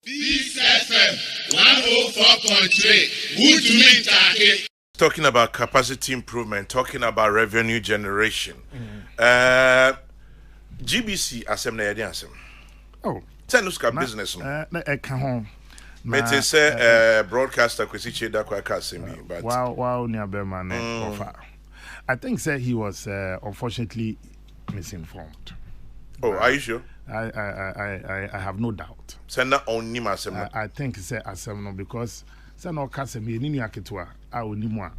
Peace FM 104.3. Talking about capacity improvement, talking about revenue generation. GBC asem na yedi asem. Oh, Tenuska business no. Mete say broadcaster kwesi cheda kwa kasemi, but wow ni abema ne offer. I think say he was unfortunately misinformed. Oh, are you sure? I have no doubt. Send that on him asem. I think say asem no because say no kasemi ni aketwa a onimwa.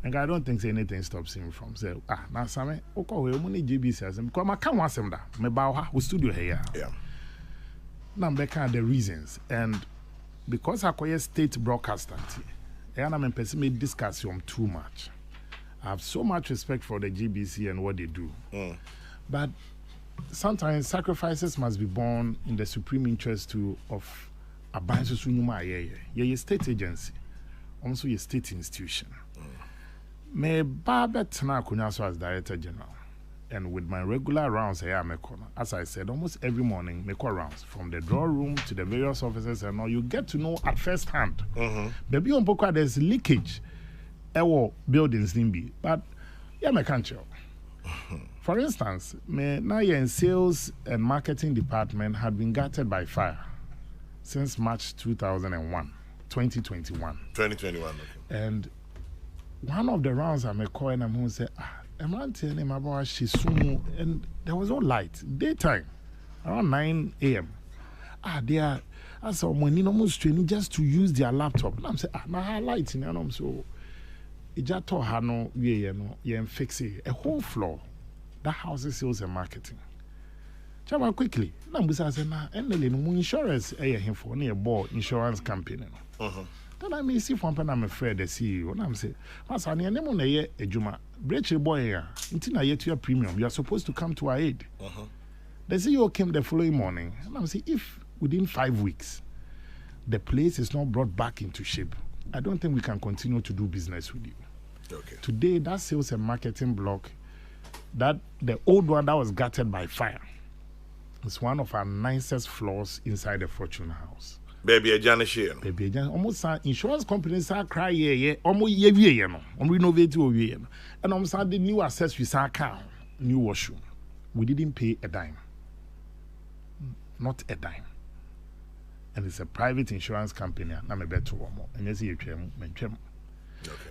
And I don't think say anything stops him from say na Sammi oko we mu ni GBC asem because ma kan wasem da me ba ha we studio here. Yeah. Now be kind the reasons and because I call state broadcaster and I'm person discuss too much. I have so much respect for the GBC and what they do. But sometimes sacrifices must be born in the supreme interest of a state agency, also a state institution. May Barbet Nakunaso as Director General. And with my regular rounds here, as I said, almost every morning, make rounds from the draw room to the various offices and all. You get to know at first hand. Baby on Poka, there's leakage. Buildings nimbi, but yeah, me can't tell. For instance, now in sales and marketing department had been gutted by fire since March 2021. 2021. Okay. And one of the rounds I call and I'm going to say, I'm not telling him about Shisumu, and there was no light. Daytime, around 9 a.m. They are, I saw money almost training just to use their laptop. And I'm saying, now light in them, so it just told her no, you fix it. A whole floor, that house is sales and marketing. Chama quickly, now we say, and the insurance, him for near board insurance company. Then I may see from pen I'm afraid the CEO. And I'm saying, Master, I never know a juma. Breach your boy here. Until I get your premium, you are supposed to come to our aid. The CEO came the following morning. And I'm saying, if within 5 weeks, the place is not brought back into shape, I don't think we can continue to do business with you. Okay. Today, that sales and marketing block, that the old one that was gutted by fire, is one of our nicest floors inside the Fortune House. Baby a Janisha. Baby a Jan almost insurance companies are cry almost ye no. Renovate and almost the new accessories are car, new washroom. We didn't pay a dime. Not a dime. And it's a private insurance company. I'm a better one more. And yes, you okay.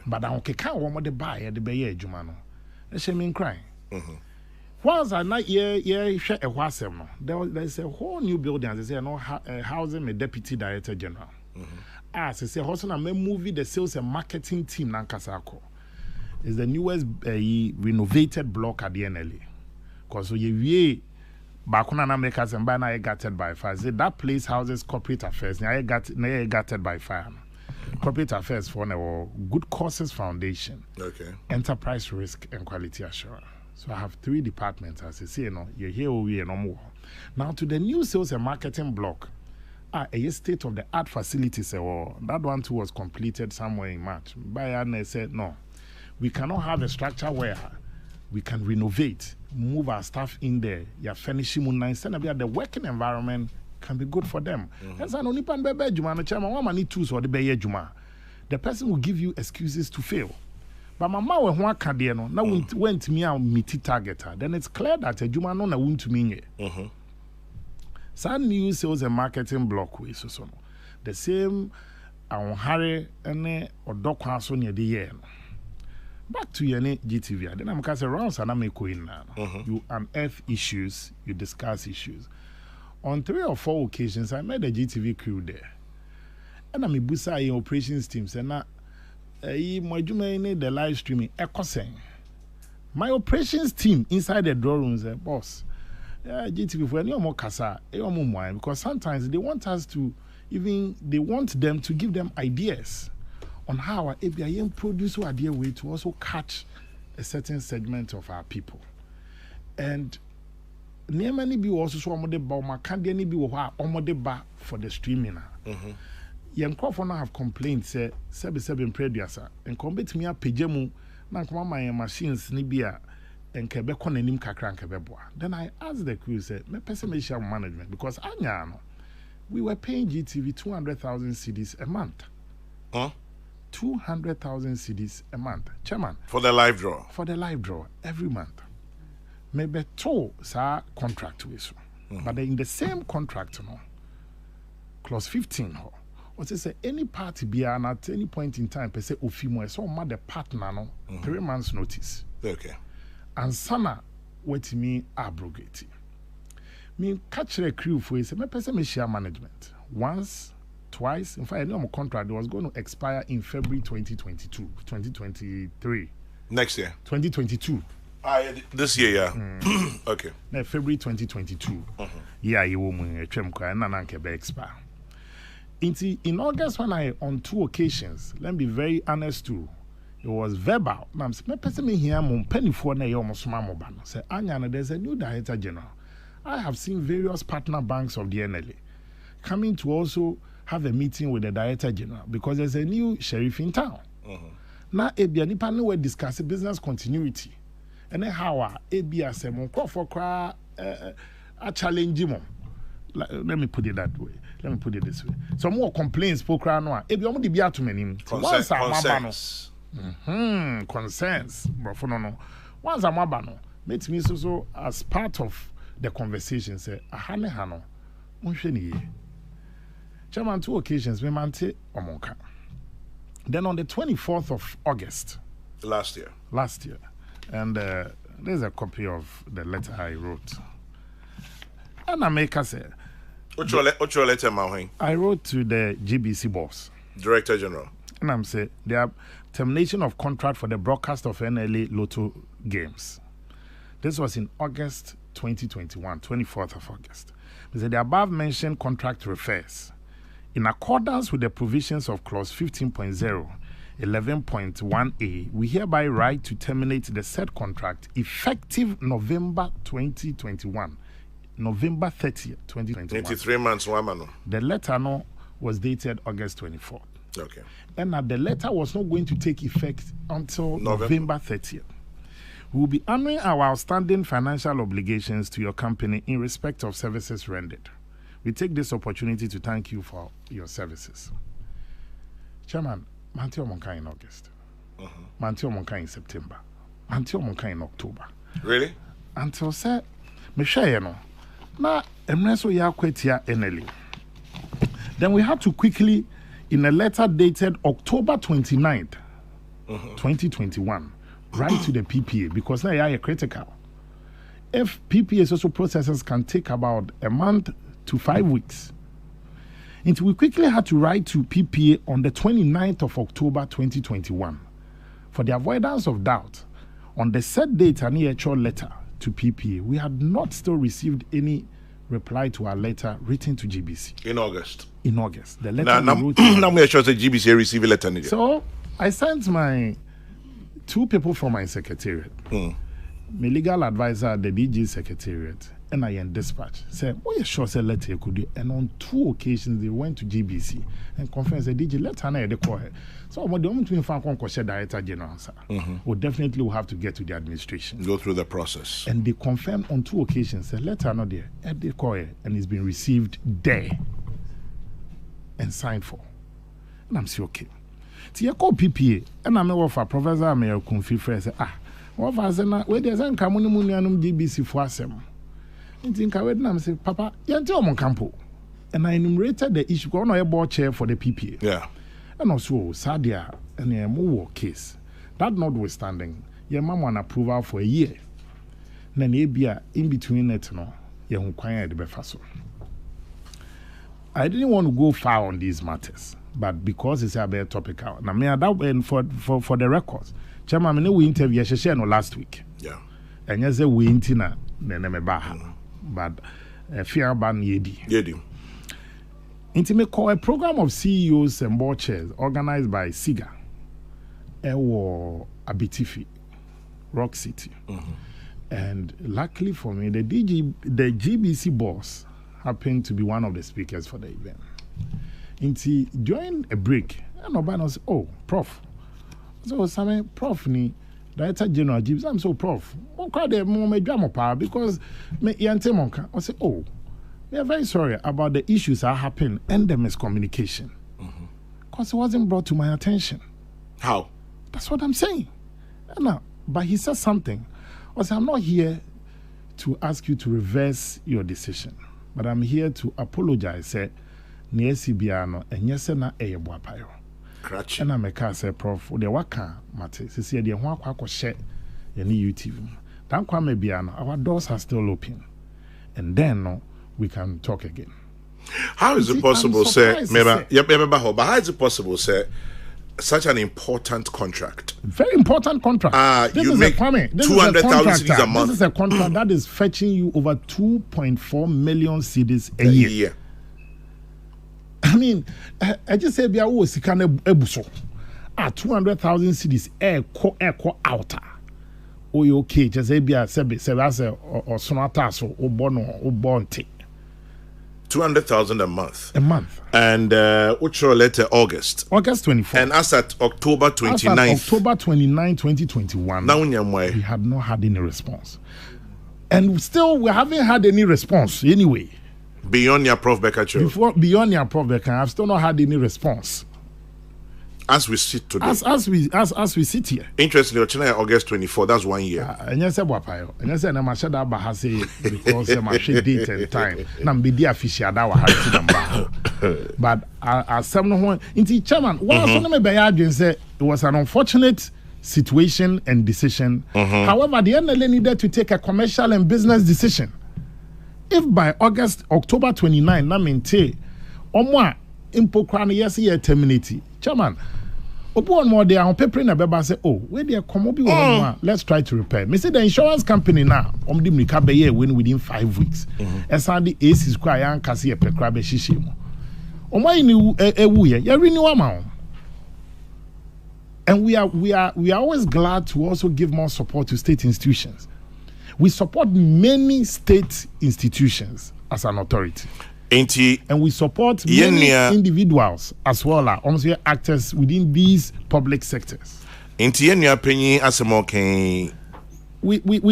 But I don't care one more the buy the bay Jumano. Let's say me crying. Once I not share a wasem no. There's a whole new building. As I say, no housing a deputy director general. As I say, also a movie the sales and marketing team Nankasako is the newest renovated block at the NLA. Because we Bakuna Namekas and Bana gutted by fire. That place houses corporate affairs. Now gutted by fire. Corporate affairs for our Good Causes Foundation. Okay. Enterprise risk and quality assurance. So I have 3 departments. As I say, you're here, we no more. Now to the new sales and marketing block, a state-of-the-art facilities. That one too was completed somewhere in March. Bayern said, no, we cannot have a structure where we can renovate, move our staff in there. You're finishing the working environment can be good for them. That's an only pan bebe juma. The chairman want money tools or the beye juma. The person will give you excuses to fail. But mama when one can now went me out meet target her. Then it's clear that a juma no na won't to mean it. Some new sales and marketing block way so the same on Harry and or Doc House near the year. Back to your GTV. Then I'm cast around and I'm in now. You unearth issues, you discuss issues. On 3 or 4 occasions, I met the GTV crew there. And I'm a busa in operations team. And now, the live streaming. My operations team inside the draw room said, boss, GTV for any more casa, because sometimes they want us to they want them to give them ideas on how ABIM produce or idea way to also catch a certain segment of our people. And near many be also so amode ba ma can dey be wo ha amode ba for the streaming. Yen crofo na have complained say sebe preduasa and come betimi apagya mu na nkoma my machines ni bia enke be kɔ nanim kakra enke be boa. Then I asked the crew say me person me share management because anya no we were paying GTV 200,000 cedis a month. Huh? 200,000 cedis a month. Chairman. For the live draw? For the live draw, every month. Maybe two contract with you. But in the same contract, clause 15, what say any party be at any point in time, per se, Ofimo, so mad the partner, 3 months' notice. Okay. And Sana, what me abrogate. Me catch a crew for it, me person me share management. Once, twice, in fact, I know my contract was going to expire in February 2022, 2023. Next year? 2022. This year, yeah. Okay. Now, February 2022. Yeah, you will expire. In August, when I, on 2 occasions, let me be very honest too, it was verbal. Now, me person me here, mon penny for na yo mosuma mobano. Say, Anya, there's a new director general. I have seen various partner banks of the NLA coming to also have a meeting with the director general because there's a new sheriff in town. Now, Ebia nipa no we discuss business continuity. And then how Ebia say mon for a challenge mo. Let me put it that way. Let me put it this way. Some more complaints pokra no. Ebia mo di bia to many. Once concerns. Concerns. But for no. Once I'm abano. Makes me so as part of the conversation say ahane hano. Unhwe ni ye. Chairman, 2 occasions we mante omonka. Then on the 24th of August last year, and there's a copy of the letter I wrote. And I make us say, what's your letter, Mawing? I wrote to the GBC boss, Director General, and I'm saying there are termination of contract for the broadcast of NLA Lotto games. This was in August 2021, 24th of August. They said the above mentioned contract refers, in accordance with the provisions of clause 15.0, 11.1a, we hereby write to terminate the said contract effective November 2021, November 30th, 2021. 23 months, one. The letter was dated August 24th. Okay. And the letter was not going to take effect until November 30th. We will be honoring our outstanding financial obligations to your company in respect of services rendered. We take this opportunity to thank you for your services. Chairman, Mantio Monka in August. Mantio Monka in September. Mantio Monka in October. Really? Until say, me share no. Na emreso ya kwetia NLA. Then we had to quickly, in a letter dated October 29th, 2021, write to the PPA because now you are critical. If PPA social processes can take about a month to 5 weeks. And we quickly had to write to PPA on the 29th of October 2021 for the avoidance of doubt. On the said date and EHR letter to PPA, we had not still received any reply to our letter written to GBC. In August. The letter now we sure the GBC received a letter. So I sent my 2 people from my secretariat, my legal advisor, the DG secretariat, and I in dispatch said, "Oh, you sure say letter you could do." And on 2 occasions they went to GBC and confirmed the DG letter na the call. So what the moment we found concussion director general, sir, we definitely will have to get to the administration, go through the process, and they confirmed on 2 occasions the letter not there at the call and it's been received there and signed for. And I'm saying okay. So you call PPA and I'm over for Professor Mayor Kunfi Fresh. What was na where there's an community GBC for asem. I think I would say, Papa, you're on campo. And I enumerated the issue on a board chair for the PPA. Yeah. And also, Sadia and a more case. That notwithstanding, your mom won approval for a year. Then Abia in between it, no, you inquired the befaso. I didn't want to go far on these matters, but because it's a better topic out. Now, me that for the records, Chairman, we interviewed no last week. Yeah. And yes, we intina neneme baha. But fear ban yedi. Intimate call a program of CEOs and board chairs organized by SIGA, Ewo Abitifi, Rock City. And luckily for me, the GBC boss happened to be one of the speakers for the event. During a break, and Obama said, "Oh, Prof." So Sammi, Prof ni Director General GBC. I'm so Prof. What kind of more drama power because me yante monka. I say, "Oh, We are very sorry about the issues that happened and the miscommunication. Because it wasn't brought to my attention. How? That's what I'm saying. Now, but he said something. I said, I'm not here to ask you to reverse your decision, but I'm here to apologize. Say, Niesi Biano, and yes, na Eyabuapayo. Crutch. And I make her say, Prof, the waka, Mate, see, the one quack share any YouTube. Don't come, Biano, our doors are still open. And then, no, we can talk again. How is it possible, sir? But how is it possible, sir? Such an important contract. Very important contract. You make 200,000 cedis a month. This is a contract that is fetching you over 2.4 million cedis a year. I mean, I just say, "Bia wo sika na ebuso." 200,000 cedis echo outer. Oh, you okay? Just say, "Bia sebe as or sonata so obonte." 200,000 a month. A month. And what's your letter? August 24. And as at October 29th. October 29, 2021. We have not had any response. And still, we haven't had any response anyway. Beyond your Prof. Becker. Beyond your Prof. Becker, I've still not had any response. As we sit today. As we sit here. Interestingly, China August 24, that's 1 year. And yes, and yes, and I'm sure that Bahasi because I'm a date and time. Nam be the official that was but as someone in the chairman, it was an unfortunate situation and decision. However, the NLA needed to take a commercial and business decision. If by October 29, na mente, omwa impokrani yes year terminate. Chairman, Obuon more there on paper na beba say, oh, where there come be one, let's try to repair. Me say the insurance company now, the mikabe ye win within 5 weeks. Esandi aces kwa yan kasi ye pekrabe shishimo. Omwa ini ewu ye renew amount. And we are always glad to also give more support to state institutions. We support many state institutions as an authority. And we support many individuals as well as almost actors within these public sectors. We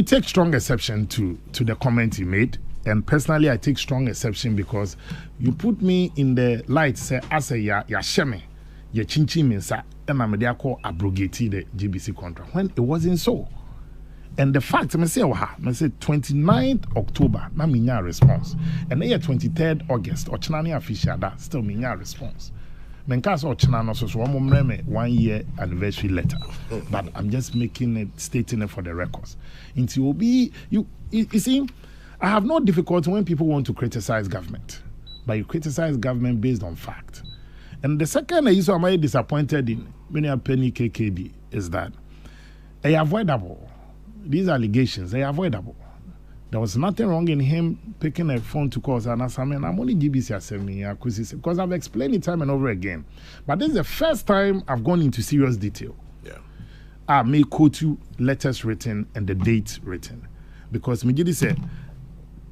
take strong exception to the comment he made. And personally, I take strong exception because you put me in the light, say, as a ya sheme, ya chinchi minsa, and I'm abrogated the GBC contract when it wasn't so. And the fact, I say 29th October, na minya response. And then 23rd August, Ochnani official that still minya response. Menkas Ochnano so 1 year anniversary letter. But I'm just making it, stating it for the records. Into Obi, you see, I have no difficulty when people want to criticize government, but you criticize government based on fact. And the second issue I'm very disappointed in many penny KKD is that they are avoidable. These allegations, they are avoidable. There was nothing wrong in him picking a phone to call and ask, I'm only GBC because I've explained it time and over again. But this is the first time I've gone into serious detail. Yeah. I may quote you letters written and the date written. Because Mijidi said,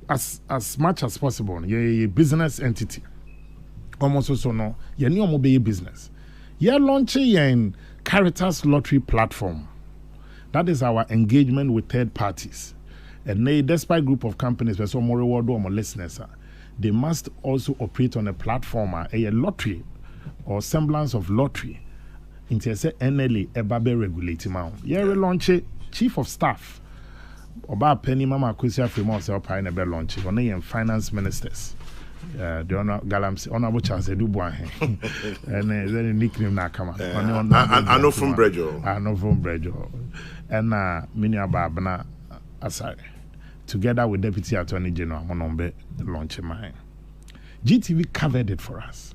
as much as possible, you're a business entity. Almost also no, you're new mobile business. You're launching a Caritas lottery platform. That is our engagement with third parties. And they, despite group of companies, where some more reward or more listeners, they must also operate on a platform, a lottery or semblance of lottery. Into a NLA, a babe regulating mount. Yeah, launch chief of staff. Oba Penny Mama Kusia Fremont Pine Bell launch. On the finance ministers. The honor Galamsi, honorable Charles Dubois, and then a nickname now come on. I know from Brejo. I know from Brejo. And Minia Babana Asai, together with Deputy Attorney General Monombe, launching mine. GTV covered it for us.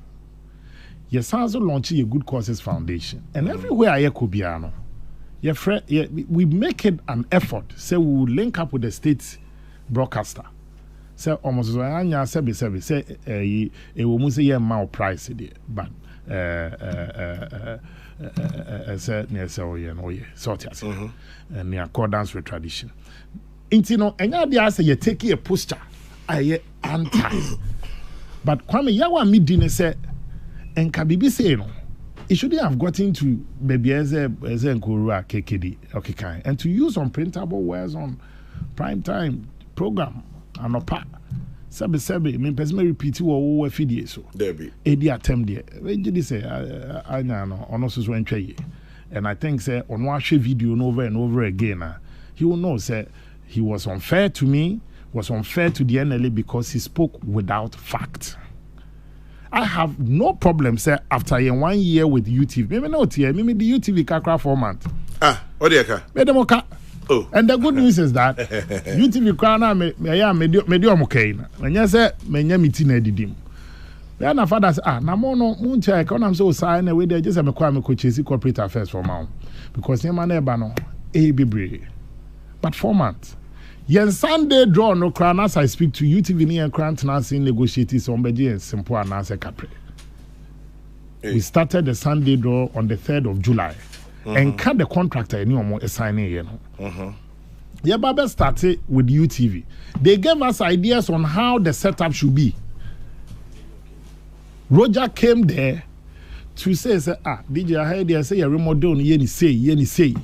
Yes, also launching a Good Causes Foundation. And everywhere I could be, we make it an effort. Say we will link up with the state broadcaster. Say almost anya sebi say e wo mu say ye ma price there but say near say oh yeah sort as and in accordance with tradition intino enya dia say you take a posture aye anti but kwame yawa midine say enka bibi say no it shouldn't have gotten to baby as a nkuru KKD okay kind and to use unprintable words on prime time program. And Sabe, me person repeat wo afidie so. There be. Edi attempt there. We just say anya no ono so so ntwe. And I think say on watch video over and over again, he will know say he was unfair to me, was unfair to the NLA because he spoke without fact. I have no problem, say, after 1 year with UTV. Maybe not here, maybe the UTV kakra 4 months. What do you ka? Oh. And the good news is that UTV krana medium okay. When you say menya meeting edidim. Then my father say, na mo no muncha e am so sign away there just me kwa me ko chase corporate affairs for now. Because him man eba no bebre. But 4 months. Yen Sunday draw no crown as I speak to UTV near crown tenancy negotiating somebody and simple and answer capre. We started the Sunday draw on the 3rd of July and cut the contractor any more signing. You know. Yeah, Baba started with UTV. They gave us ideas on how the setup should be. Roger came there to say, DJ, I heard you say you're remodel, yeni say.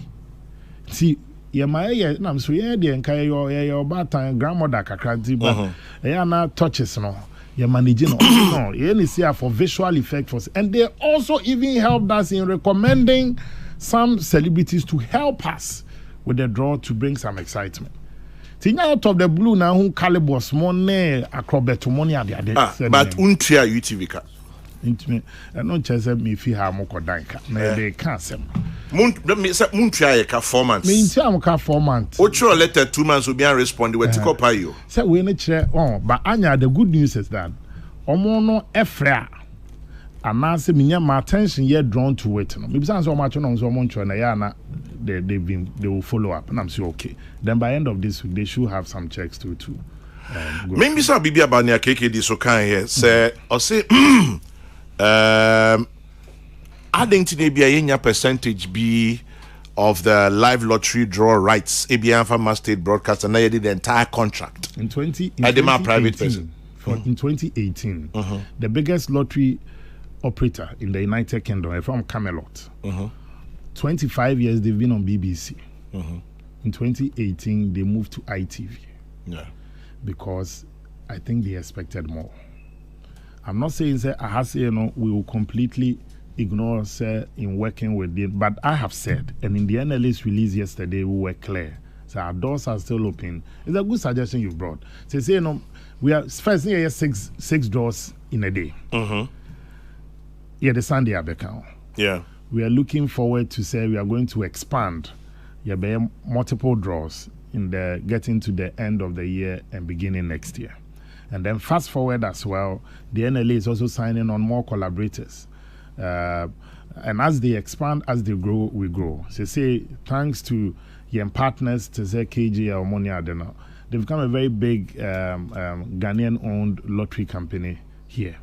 See. Yeah, I'm so yeah, the your bata grandmother kakranti, but na touches no. You're managing no. You see for visual effect for, and they also even helped us in recommending some celebrities to help us with the draw to bring some excitement. See out of the blue now, who calibers money acrobat money at the other. But untria UTV ka. Intimate, and not just me if you have more danka. They can't say. Muntria ka 4 months. Me intia ka 4 months. Ocho letter 2 months will be responded with tikopa you. Say we na chere but anya the good news is that omo no efra anase minya my attention yet drawn to it no. Maybe so much no so moncho na ya na they will follow up and I'm saying okay. Then by end of this week they should have some checks to maybe so bibi abania KKD so kan here say or say adding to the percentage be of the live lottery draw rights ABN State Broadcast and I did the entire contract in 2018 private person. In 2018 the biggest lottery operator in the United Kingdom from Camelot 25 years they've been on BBC. In 2018 they moved to ITV because I think they expected more. I'm not saying that I have said we will completely ignore in working with it, but I have said, and in the NLA's release yesterday, we were clear. So our doors are still open. It's a good suggestion you brought. So say we are first here six doors in a day. Yeah, the Sunday Abekao. Yeah. We are looking forward to say we are going to expand. Yeah, be multiple draws in the getting to the end of the year and beginning next year. And then fast forward as well, the NLA is also signing on more collaborators. And as they expand, as they grow, we grow. So say thanks to your partners, to say KG or Monia Adena, they've become a very big Ghanaian-owned lottery company here.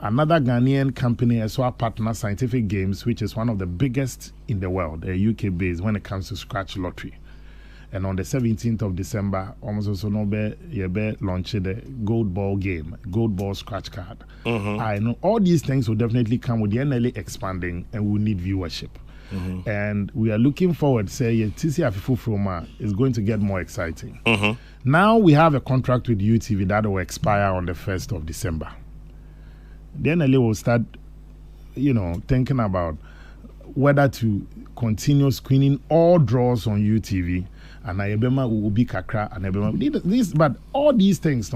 Another Ghanaian company as our partner, Scientific Games, which is one of the biggest in the world, UK-based when it comes to scratch lottery. And on the 17th of December, almost also launched the Gold Ball game, Gold Ball scratch card. I know all these things will definitely come with the NLA expanding, and we need viewership. And we are looking forward, say, TC Afifufroma is going to get more exciting. Now we have a contract with UTV that will expire on the 1st of December. The NLA will start, thinking about whether to continue screening all draws on UTV. And Ayebema will be Kakra and Ayebema. But all these things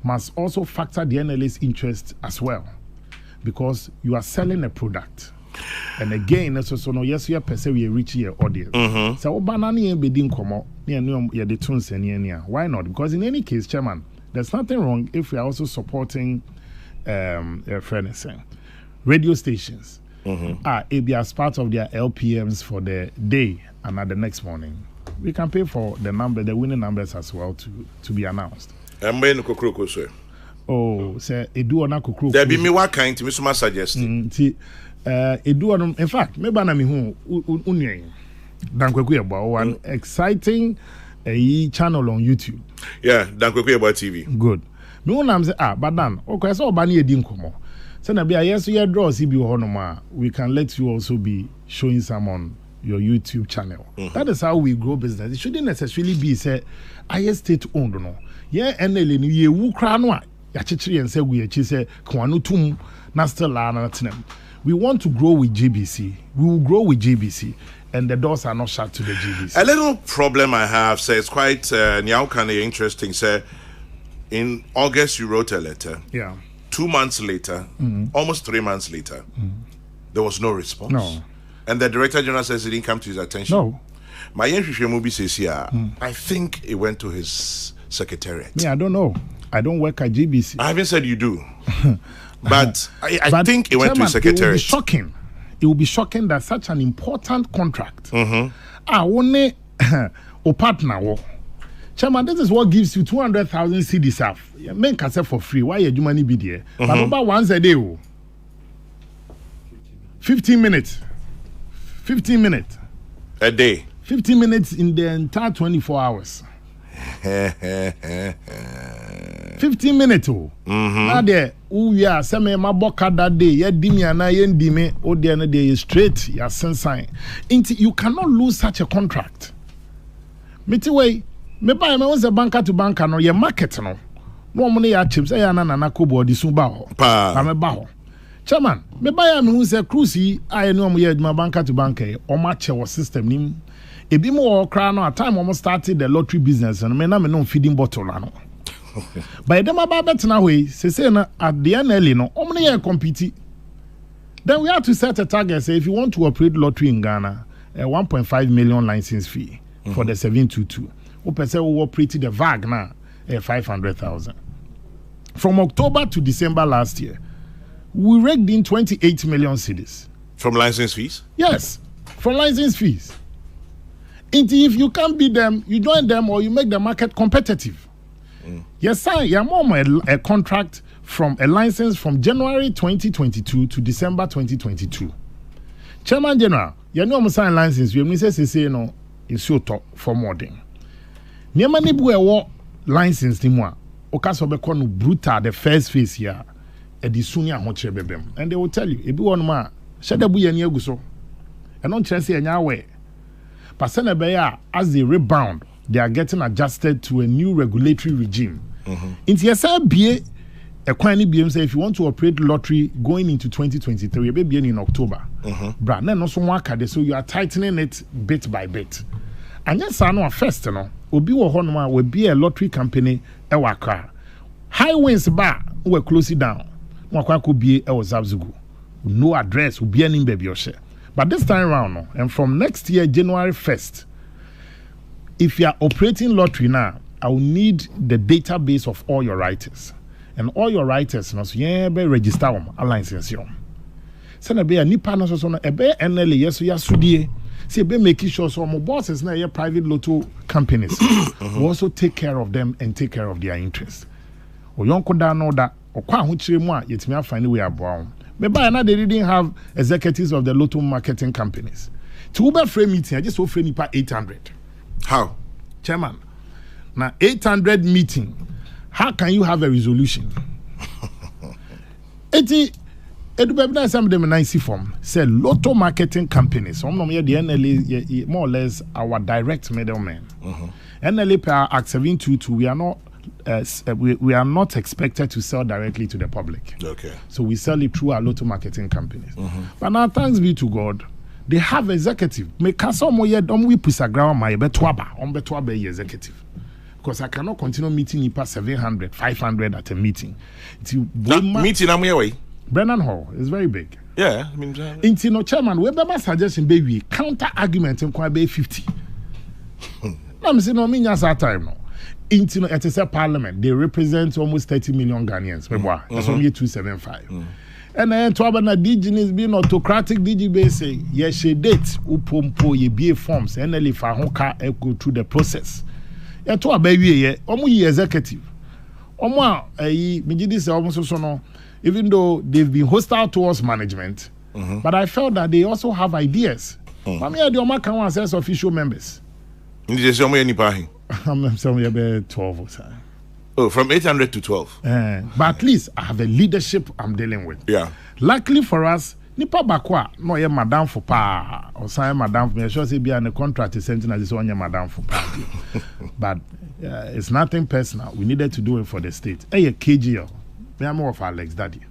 must also factor the NLA's interest as well, because you are selling a product. And again, yes, you are per se we reach your audience. So banani bedin komo the tunes and why not? Because in any case, Chairman, there's nothing wrong if we are also supporting fairness radio stations. It be as part of their LPMs for the day and at the next morning. We can pay for the winning numbers as well to be announced. I'm going to Kokroko, sir. Oh, sir, Edu on Kokroko. There be me what kind to me suggesting. Edu on, in fact, maybe I'm unye. Dankweku about one exciting channel on YouTube. Yeah, Dankweku about TV. Good. Me one am say but then okay, so bani edin komo. So na be yes we draw CB honoma. We can let you also be showing some on your YouTube channel. That is how we grow business. It shouldn't necessarily be say I state owned no. Yeah, NL ni ye wu kra no a ya chichiri and say we say kwanu tum na still la na tenem. We want to grow with GBC. We will grow with GBC, and the doors are not shut to the GBC. A little problem I have, say, it's quite kind of interesting. Say, in August you wrote a letter. Yeah. 2 months later, almost 3 months later, there was no response. No. And the Director General says it didn't come to his attention. No. My movie says here, I think it went to his secretariat. Yeah, I don't know. I don't work at GBC. I haven't said you do. But I think it went to his secretariat. It will be shocking. It will be shocking that such an important contract. Only a partner. Chairman, this is what gives you 200,000 cedis off. Men can say for free. Why you money be there? But about once a day. 15 minutes. 15 minutes. A day. 15 minutes in the entire 24 hours. 15 minutes. Now there, we are some my boka that day. Yeah, dimi ana yen dimi. Oh, the other day straight. Yeah, sign. You cannot lose such a contract. Way, me buy me once a banker to banker no. Your market no. No money ya chips. Aya na na kobo di sumba ho. Pa me ba ho. Chairman, me buy me once a cruise. I know me my banker to banker. O match our system nim. Ebi mo okra no at time almost started the lottery business and me na me no feeding bottle no. By them about bet na way say na at the end early no omni compete. Then we have to set a target. Say if you want to operate lottery in Ghana, a 1.5 million license fee for the 722. Open say we operated the VAG now 500,000. From October to December last year, we raked in 28 million cedis. From license fees? Yes, from license fees. If you can't beat them, you join them or you make the market competitive. Yes, sir. You have a contract from a license from January 2022 to December 2022. Chairman General, you know sign license. You say no, it's your top for more thing. Niema ni bu ewo license ni mo a okaso be no brutal the first phase here e di suni ahoche bebem, and they will tell you ebi won ma sheda bu yani aguso e no kire say enya we pasena be ya as they rebound they are getting adjusted to a new regulatory regime. Inti yesa bie ekwan ni biem say if you want to operate lottery going into 2023 be bie in October. Bra na no so waka so you are tightening it bit by bit. And yes, I know first no obi wo ho no will be a lottery company e waka. High winds bar we close it down. Wakwa ko bie e Zabzugu. No address will be any baby or share. But this time around no, and from next year January 1st, if you are operating lottery now, I will need the database of all your writers. And all your writers must be register them, a license. Send a be a nipa no so no e be NLA yes ya sudie. See be making sure so my bosses na your private lotto companies will also take care of them and take care of their interests. O yonko da no da okwa ho kire mu a yetimi afine we aboa. Me buy na they didn't have executives of the lotto marketing companies. To Uber frame meeting, I just offer nipa 800. How? Chairman. Now 800 meeting. How can you have a resolution? Edubebna some of them nice form. Say lotto marketing companies. Some of the NLA more or less our direct middlemen. NLA per Act 722 we are not expected to sell directly to the public. Okay. So we sell it through our lotto marketing companies. But now thanks be to God, they have executive. Make some more yet we push a ground my betwaba executive. Because I cannot continue meeting in past 700, 500 at a meeting. Meeting I'm away. Brennan Hall is very big. Yeah, I mean, no chairman, we have suggestion baby counter argument in quite 50. I'm saying no mean that time no. Intino it is a parliament. They represent almost 30 million Ghanaians. That's only 275. And then to have an indigenous being autocratic DG say yes she date upompo ye be forms and if I go through the process. Yeah, to a baby ye executive. Even though they've been hostile towards management, but I felt that they also have ideas. I mean, the can says official members. I'm somewhere 12. Oh, from 800 to 12. But at least I have a leadership I'm dealing with. Yeah. Luckily for us, Nipa bakwa no ye madam for pa or sign madam for me. Sure say be an contract is something as on your madam for pa. But it's nothing personal. We needed to do it for the state. Hey, KGL. Me am more of Alex Daddy.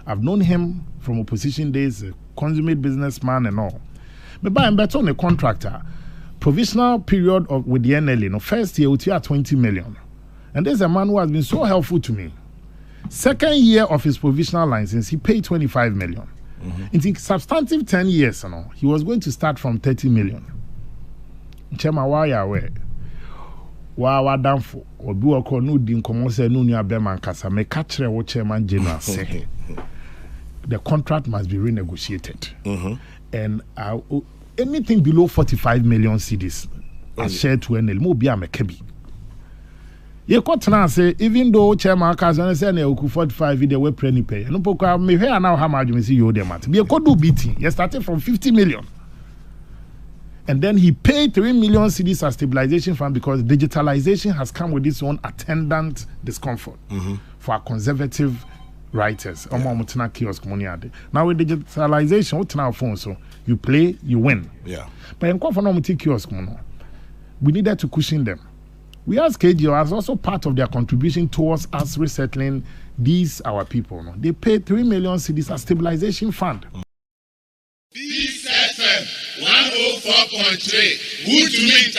I've known him from opposition days, a consummate businessman and all. But I'm better on a contractor. Provisional period of with the NLA. No, first year we had 20 million. And there's a man who has been so helpful to me. Second year of his provisional license, he paid 25 million. In substantive 10 years, he was going to start from 30 million. Chairman, why are we? Why done for? Or do a cornu din common say no near Berman Casa, may catch what Chairman General say. The contract must be renegotiated. And anything below 45 million cedis as shared to NL, more be a Mekebi. You can't say, even though Chairman Kazan said, I could 45 video web penny pay. No, because me here now how much you see you there, Matt. Be a could do beating. You started from 50 million. And then he paid 3 million cedis as stabilization fund because digitalization has come with its own attendant discomfort for our conservative writers. Now with digitalization, what's now phone? So you play, you win. Yeah. But in kiosk, we needed to cushion them. We asked KGO as also part of their contribution towards us resettling these our people. No? They paid 3 million cedis as stabilization fund. This FM 104.3. Good to meet